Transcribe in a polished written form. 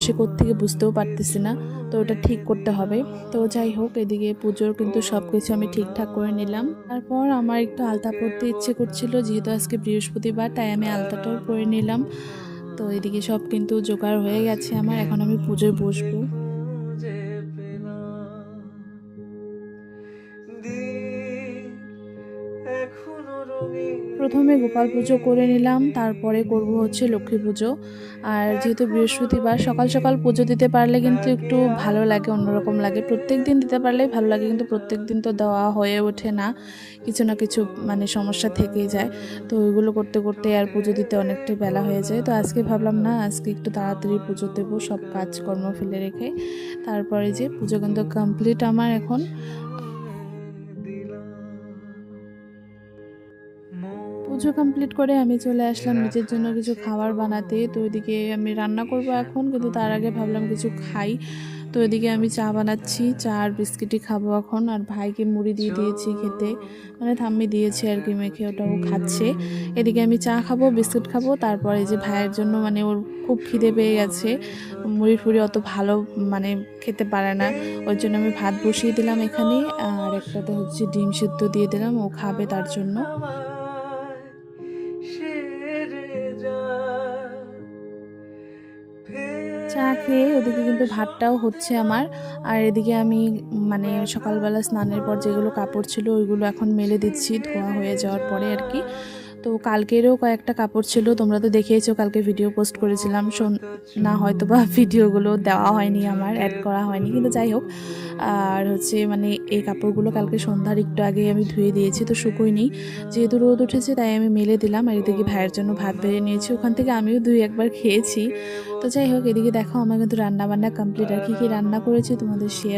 আসছে কোত্থেকে বুঝতেও পারতেছি না। তো ওটা ঠিক করতে হবে। তো যাই হোক, এদিকে পুজোর কিন্তু সব কিছু আমি ঠিকঠাক করে নিলাম। তারপর আমার একটু আলতা পরতে ইচ্ছে করছিল, যেহেতু আজকে বৃহস্পতিবার, তাই আমি আলতাটাও পরে নিলাম। তো এদিকে সব কিন্তু জোগাড় হয়ে গেছে আমার, এখন আমি পুজোয় বসবো। প্রথমে গোপাল পুজো করে নিলাম, তারপরে করব হচ্ছে লক্ষ্মী পুজো। আর যেহেতু বৃহস্পতিবার, সকাল সকাল পুজো দিতে পারলে কিন্তু একটু ভালো লাগে, অন্যরকম লাগে। প্রত্যেক দিন দিতে পারলেই ভালো লাগে, কিন্তু প্রত্যেক দিন তো দেওয়া হয়ে ওঠে না, কিছু না কিছু মানে সমস্যা থেকেই যায়। তো ওইগুলো করতে করতে আর পুজো দিতে অনেকটাই বেলা হয়ে যায়। তো আজকে ভাবলাম না, আজকে একটু তাড়াতাড়ি পুজো দেবো, সব কাজকর্ম ফেলে রেখে। তারপরে যে পুজো কিন্তু কমপ্লিট আমার এখন। পুজো কমপ্লিট করে আমি চলে আসলাম নিজের জন্য কিছু খাবার বানাতে। তো ওইদিকে আমি রান্না করব এখন, কিন্তু তার আগে ভাবলাম কিছু খাই। তো ওইদিকে আমি চা বানাচ্ছি, চা আর বিস্কিটই খাবো এখন। আর ভাইকে মুড়ি দিয়ে দিয়েছি খেতে, মানে ঠাম্মি দিয়েছে আর কি মেখে, ওটাও খাচ্ছে। এদিকে আমি চা খাবো, বিস্কিট খাবো, তারপরে এই যে ভাইয়ের জন্য, মানে ওর খুব খিদে পেয়ে গেছে, মুড়ি ফুড়ি অত ভালো মানে খেতে পারে না, ওর জন্য আমি ভাত বসিয়ে দিলাম এখানে। আর একটাতে হচ্ছে ডিম সিদ্ধ দিয়ে দিলাম, ও খাবে তার জন্য। চা খেয়ে ওদিকে কিন্তু ভাতটাও হচ্ছে আমার। আর এদিকে আমি মানে সকালবেলা স্নানের পর যেগুলো কাপড় ছিল ওইগুলো এখন মেলে দিচ্ছি, ধোয়া হয়ে যাওয়ার পরে আর কি। তো কালকেরও কয়েকটা কাপড় ছিল, তোমরা তো দেখেইছো, কালকে ভিডিও পোস্ট করেছিলাম। না হয়তো বা ভিডিওগুলো দেওয়া হয়নি, আমার অ্যাড করা হয়নি, কিন্তু যাই হোক। আর হচ্ছে মানে এই কাপড়গুলো কালকে সন্ধ্যার একটু আগে আমি ধুয়ে দিয়েছি, তো শুকোয়নি। যেহেতু রোদ উঠেছে তাই আমি মেলে দিলাম। আর এদিকে ভাইয়ের জন্য ভাত বেড়ে নিয়েছি, ওখান থেকে আমিও দুই একবার খেয়েছি। তো যাই হোক, এদিকে দেখো আমার কিন্তু রান্না বান্না কমপ্লিট। আর কি কি রান্না করেছি তোমাদের শেয়ার